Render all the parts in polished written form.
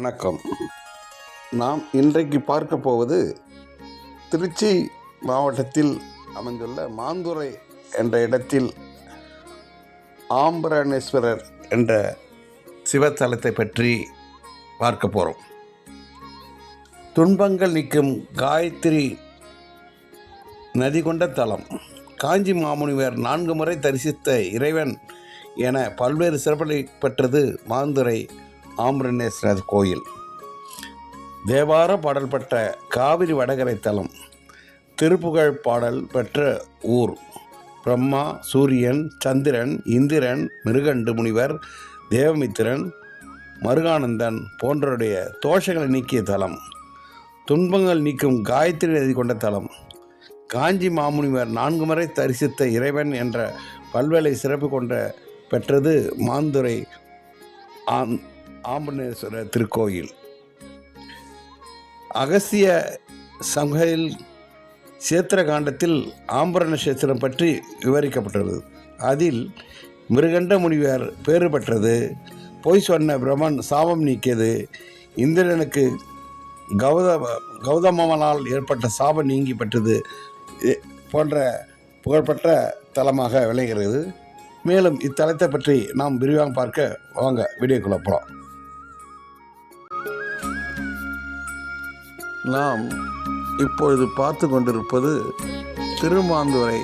வணக்கம். நாம் இன்றைக்கு பார்க்க போவது திருச்சி மாவட்டத்தில் அமைந்துள்ள மாந்துறை என்ற இடத்தில் ஆம்பரணேஸ்வரர் என்ற சிவத்தலத்தை பற்றி பார்க்க போகிறோம். துன்பங்கள் நீக்கும் காயத்ரி நதி கொண்ட தலம். காஞ்சி மாமுனிவர் 4 முறை தரிசித்த இறைவன் என பல்வேறு சிறப்புகளை பெற்றது மாந்துறை ஆம்பரணேஸ்வரர் கோயில். தேவார பாடல் பெற்ற காவிரி வடகரை தலம். திருப்புகழ் பாடல் பெற்ற ஊர். பிரம்மா, சூரியன், சந்திரன், இந்திரன், மிருகண்டு முனிவர், தேவமித்திரன், மருகானந்தன் போன்றவருடைய தோஷங்களை நீக்கிய தலம். துன்பங்கள் நீக்கும் காயத்ரி நதி கொண்ட தலம். காஞ்சி மாமுனிவர் 4 முறை தரிசித்த இறைவன் என்ற பல்வேலை சிறப்பு கொண்ட பெற்றது மாந்துறை ஆம்பரணேஸ்வரர் திருக்கோயில். அகஸ்திய சம்ஹையில் சேத்திர காண்டத்தில் ஆம்பரண சேத்திரம் பற்றி விவரிக்கப்பட்டுள்ளது. அதில் மிருகண்ட முனிவர் பேறு பெற்றது, பொய் சொன்ன பிரமன் சாபம் நீக்கியது, இந்திரனுக்கு கௌதமனால் ஏற்பட்ட சாபம் நீங்கி பெற்றது போன்ற புகழ்பெற்ற தலமாக விளங்குகிறது. மேலும் இத்தலத்தை பற்றி நாம் விரிவாக பார்க்க வாங்க வீடியோக்குள்ள போகலாம். நாம் இப்பொழுது பார்த்து கொண்டிருப்பது திருமாந்துறை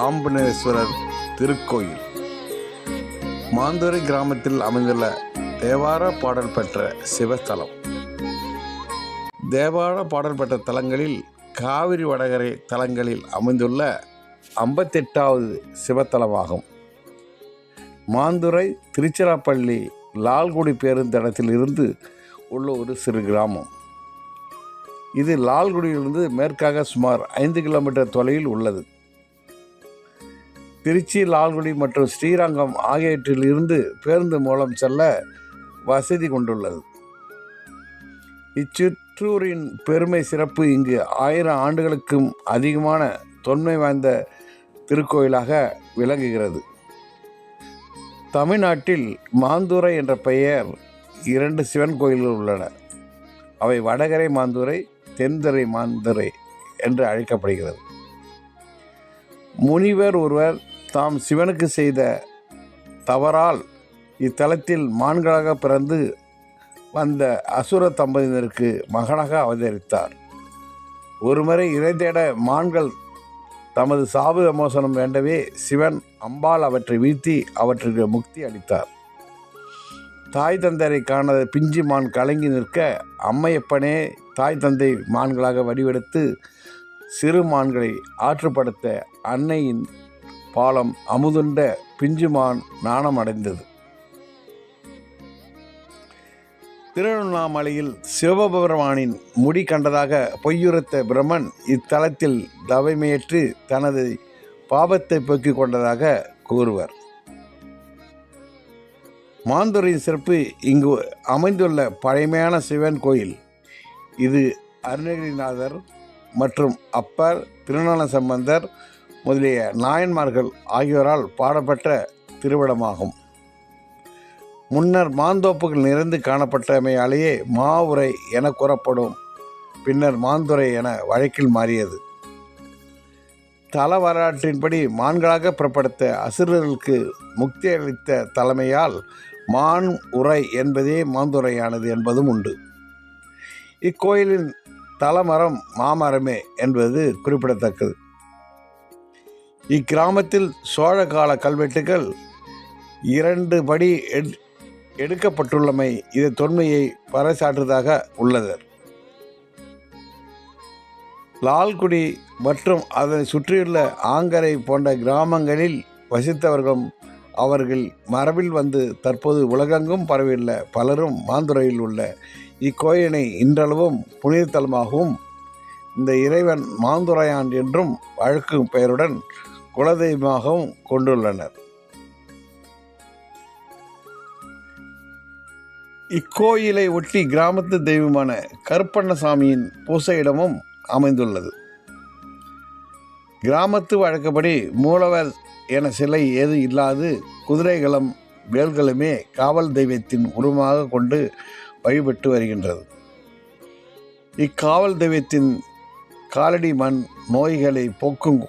ஆம்பரணேஸ்வரர் திருக்கோயில். மாந்துறை கிராமத்தில் அமைந்துள்ள தேவார பாடல் பெற்ற சிவஸ்தலம். தேவார பாடல் பெற்ற தலங்களில் காவிரி வடகரை தலங்களில் அமைந்துள்ள 58வது சிவத்தலமாகும். மாந்துறை திருச்சிராப்பள்ளி லால்குடி பேருந்தடத்தில் இருந்து உள்ள ஒரு சிறு கிராமம். இது லால்குடியிலிருந்து மேற்காக சுமார் 5 கிலோமீட்டர் தொலைவில் உள்ளது. திருச்சி, லால்குடி மற்றும் ஸ்ரீரங்கம் ஆகியவற்றில் இருந்து பேருந்து மூலம் செல்ல வசதி கொண்டுள்ளது. இச்சிற்றூரின் பெருமை சிறப்பு இங்கு 1000 ஆண்டுகளுக்கும் அதிகமான தொன்மை வாய்ந்த திருக்கோயிலாக விளங்குகிறது. தமிழ்நாட்டில் மாந்துறை என்ற பெயர் 2 சிவன் கோயில்கள் உள்ளன. அவை வடகரை மாந்துறை, தென்துறை மாந்துறை என்று அழைக்கப்படுகிறது. முனிவர் ஒருவர் தாம் சிவனுக்கு செய்த தவறால் இத்தலத்தில் மான்களாக பிறந்து வந்த அசுர தம்பதியினருக்கு மகனாக அவதரித்தார். ஒருமுறை இறை தேட மான்கள் தமது சாப விமோசனம் வேண்டவே சிவன் அம்பாள் அவற்றை வீழ்த்தி அவற்றுக்கு முக்தி அளித்தார். தாய் தந்தையரை காண பிஞ்சு மான் கலங்கி நிற்க அம்மையப்பனே தாய் தந்தை மான்களாக வடிவெடுத்து சிறு மான்களை ஆற்றுப்படுத்த அன்னையின் பாலம் அமுதுண்ட பிஞ்சு மான் நாணம் அடைந்தது. திருவண்ணாமலையில் சிவபெருமானின் முடி கண்டதாக பொய்யுரைத்த பிரமன் இத்தலத்தில் தவமையேற்று தனது பாபத்தை போக்கிக் கொண்டதாக கூறுவர். மாந்துறையின் சிறப்பு இங்கு அமைந்துள்ள பழமையான சிவன் கோயில். இது அருணகிரிநாதர் மற்றும் அப்பர், திருஞான சம்பந்தர் முதலிய நாயன்மார்கள் ஆகியோரால் பாடப்பட்ட திருவிடமாகும். முன்னர் மாந்தோப்புகள் நிறைந்து காணப்பட்டமையாலேயே மாவுரை என கூறப்படும். பின்னர் மாந்துறை என வழக்கில் மாறியது. தல வரலாற்றின்படி மான்களாக புறப்படுத்த அசுரர்களுக்கு முக்தி அளித்த தலைமையால் மான் உரை என்பதே மாந்துறையானது என்பதும் உண்டு. இக்கோயிலின் தலமரம் மாமரமே என்பது குறிப்பிடத்தக்கது. இக்கிராமத்தில் சோழ கால கல்வெட்டுகள் 2 படி எடுக்கப்பட்டுள்ளமை இது தொன்மையை பறைசாற்றுவதாக உள்ளது. லால்குடி மற்றும் அதனை சுற்றியுள்ள ஆங்கரை போன்ற கிராமங்களில் வசித்தவர்களும் அவர்கள் மரபில் வந்து தற்போது உலகெங்கும் பரவியுள்ள பலரும் மாந்துறையில் உள்ள இக்கோயிலை இன்றளவும் புனித தலமாகவும் இந்த இறைவன் மாந்துரையான் என்றும் வழக்கும் பெயருடன் குலதெய்வமாகவும் கொண்டுள்ளனர். இக்கோயிலை ஒட்டி கிராமத்து தெய்வமான கருப்பண்ணசாமியின் பூசையிடமும் அமைந்துள்ளது. கிராமத்து வழக்கப்படி மூலவர் என சிலை ஏது இல்லாது குதிரைகளும் வேல்களுமே காவல் தெய்வத்தின் உருவமாக கொண்டு வழிபட்டு வருகின்றது. இக்காவல் தெய்வத்தின் காலடி மண் நோய்களை போக்கும்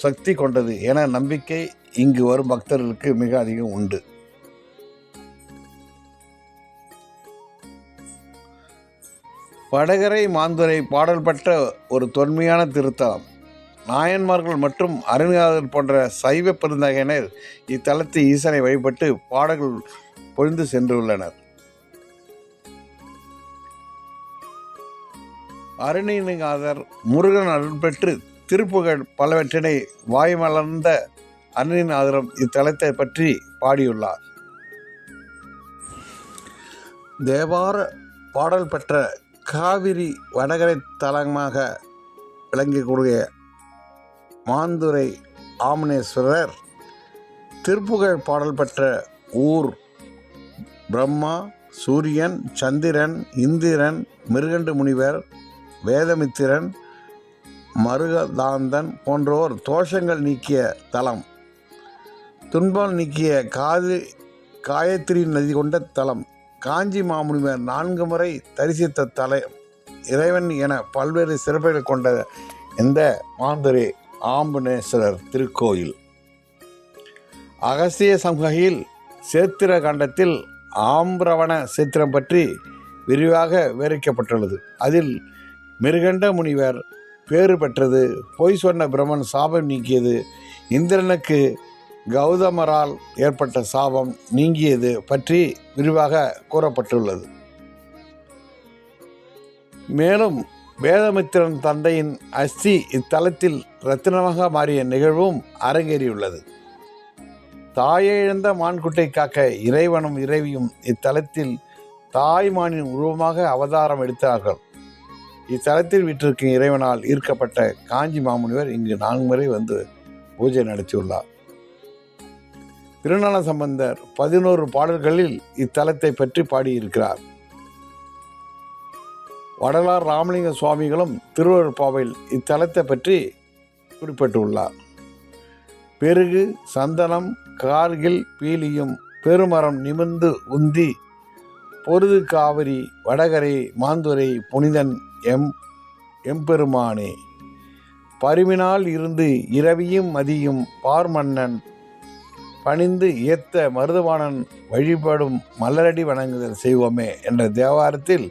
சக்தி கொண்டது என நம்பிக்கை இங்கு வரும் பக்தர்களுக்கு மிக அதிகம் உண்டு. வடகரை மாந்துரை பாடல் பெற்ற ஒரு தொன்மையான திருத்தலம். நாயன்மார்கள் மற்றும் அருணாதர் போன்ற சைவ பெருந்தகையினர் இத்தலத்தை ஈசனை வழிபட்டு பாடல்கள் பொழிந்து சென்றுள்ளனர். அருணகிரிநாதர் முருகன் அருள் பெற்று திருப்புகழ் பலவற்றினை வாய்மலர்ந்த அருணகிரிநாதரும் இத்தலத்தை பற்றி பாடியுள்ளார். தேவார பாடல் பெற்ற காவிரி வடகரை தலமாக விளங்கக்கூடிய மாந்துரை ஆமனேஸ்வரர் திருப்புகழ் பாடல் பெற்ற ஊர். பிரம்மா, சூரியன், சந்திரன், இந்திரன், மிருகண்டு முனிவர், வேதமித்திரன், மருகதாந்தன் போன்றோர் தோஷங்கள் நீக்கிய தலம். துன்பம் நீக்கிய காயத்ரி நதி கொண்ட தலம். காஞ்சி மாமுனிவர் 4 முறை தரிசித்த தலம் இறைவன் என பல்வேறு சிறப்புகள் கொண்ட இந்த மாந்துரை ஆம்பனேஸ்வரர் திருக்கோயில் அகஸ்திய சம்ஹியில் சேத்திர கண்டத்தில் ஆம்பிரவண சேத்திரம் பற்றி விரிவாக விவரிக்கப்பட்டுள்ளது. அதில் மிருகண்ட முனிவர் பேறு பெற்றது, பொய் சொன்ன பிரம்மன் சாபம் நீக்கியது, இந்திரனுக்கு கௌதமரால் ஏற்பட்ட சாபம் நீங்கியது பற்றி விரிவாக கூறப்பட்டுள்ளது. மேலும் வேதமித்திரன் தந்தையின் அஸ்தி இத்தலத்தில் இரத்தினமாக மாறிய நிகழ்வும் அரங்கேறியுள்ளது. தாயை இழந்த மான்குட்டை காக்க இறைவனும் இறைவியும் இத்தலத்தில் தாய்மானின் உருவமாக அவதாரம் எடுத்தார்கள். இத்தலத்தில் வீற்றிருக்கும் இறைவனால் ஈர்க்கப்பட்ட காஞ்சி மாமுனிவர் இங்கு 4 முறை வந்து பூஜை நடத்தியுள்ளார். திருஞான சம்பந்தர் 11 பாடல்களில் இத்தலத்தை பற்றி பாடியிருக்கிறார். வடலார் ராமலிங்க சுவாமிகளும் திருவருட்பாவையில் இத்தலத்தை பற்றி குறிப்பிட்டுள்ளார். பெருகு, சந்தனம், கார்கில் பீலியும் பெருமரம் நிமிர்ந்து உந்தி பொருது காவிரி வடகரை மாந்துரை புனிதன் எம்பெருமானே பருமினால் இருந்து இரவியும் மதியும் பார்மன்னன் பணிந்து ஏத்த மருதவாணன் வழிபடும் மலரடி வணங்குதல் செய்வோமே என்ற தேவாரத்தில்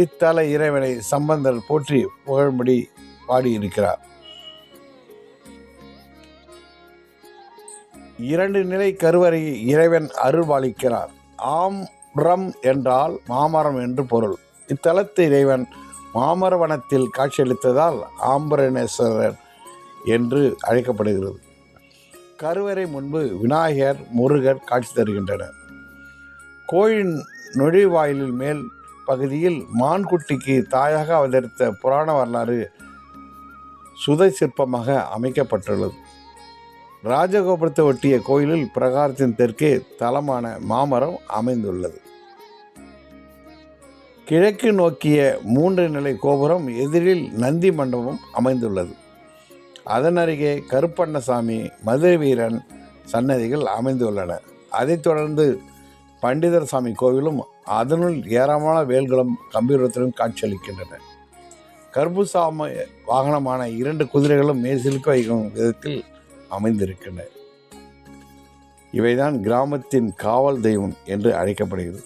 இத்தல இறைவனை சம்பந்தர் போற்றி புகழ்படி பாடியிருக்கிறார். 2 நிலை கருவறை இறைவன் அருள்பாலிக்கிறார். ஆம்ரம் என்றால் மாமரம் என்று பொருள். இத்தலத்து இறைவன் மாமரவனத்தில் காட்சியளித்ததால் ஆம்பரணேஸ்வரர் என்று அழைக்கப்படுகிறது. கருவறை முன்பு விநாயகர், முருகர் காட்சி தருகின்றனர். கோயில் நுழைவாயிலில் மேல் பகுதியில் மான்குட்டிக்கு தாயாக அவதரித்த புராண வரலாறு சுதை சிற்பமாக அமைக்கப்பட்டுள்ளது. ராஜகோபுரத்தை ஒட்டிய கோயிலில் பிரகாரத்தின் தெற்கே தலமான மாமரம் அமைந்துள்ளது. கிழக்கு நோக்கிய 3 நிலை கோபுரம் எதிரில் நந்தி மண்டபம் அமைந்துள்ளது. அதன் அருகே கருப்பண்ணசாமி, மதுரை வீரன் சன்னதிகள் அமைந்துள்ளன. அதைத் தொடர்ந்து பண்டிதர் சாமி கோவிலும் அதனுள் ஏராளமான வேல்களும் கம்பீரத்திலும் காட்சியளிக்கின்றன. கருப்புசாமி வாகனமான 2 குதிரைகளும் மேசிலுக்கு வைக்கும் விதத்தில் அமைந்திருக்கின்றன. இவைதான் கிராமத்தின் காவல் தெய்வம் என்று அழைக்கப்படுகிறது.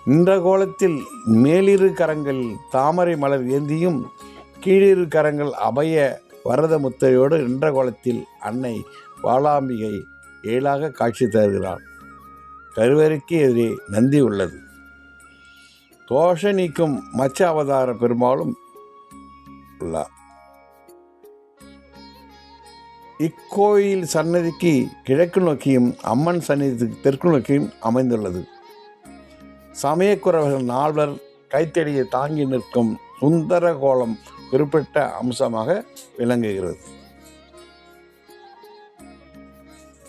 இந்த கோலத்தில் மேலிரு கரங்கள் தாமரை மலர் ஏந்தியும் கீழிரு கரங்கள் அபய வரத முத்தையோடு நின்ற கோலத்தில் அன்னை பாலாம்பிகை ஏழாக காட்சி தருகிறார். கருவறைக்கு எதிரே நந்தி உள்ளது. தோஷ நீக்கும் மச்ச அவதார பெருமாளும் உள்ளார். இக்கோயில் சன்னதிக்கு கிழக்கு நோக்கியும் அம்மன் சன்னதிக்கு தெற்கு நோக்கியும் அமைந்துள்ளது. சமயக்குறவர்கள் 4 கைத்தடியை தாங்கி நிற்கும் சுந்தர கோலம் குறிப்பிட்ட அம்சமாக விளங்குகிறது.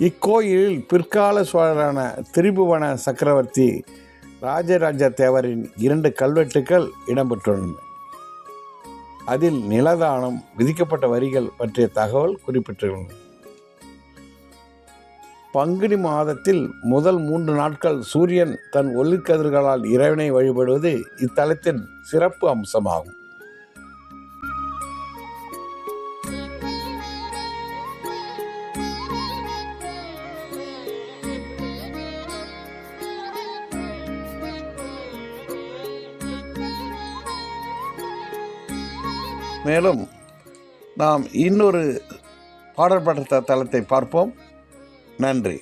இக்கோயிலில் பிற்கால சோழரான திரிபுவன சக்கரவர்த்தி ராஜராஜ தேவரின் 2 கல்வெட்டுக்கள் இடம்பெற்றுள்ளன. அதில் நிலதானம், விதிக்கப்பட்ட வரிகள் பற்றிய தகவல் குறிப்பிட்டுள்ளன. பங்குனி மாதத்தில் முதல் 3 நாட்கள் சூரியன் தன் ஒளிக்கதிர்களால் இறைவனை வழிபடுவது இத்தலத்தின் சிறப்பு அம்சமாகும். மேலும் நாம் இன்னொரு பாடல் பெற்ற தலத்தை பார்ப்போம். நன்றி.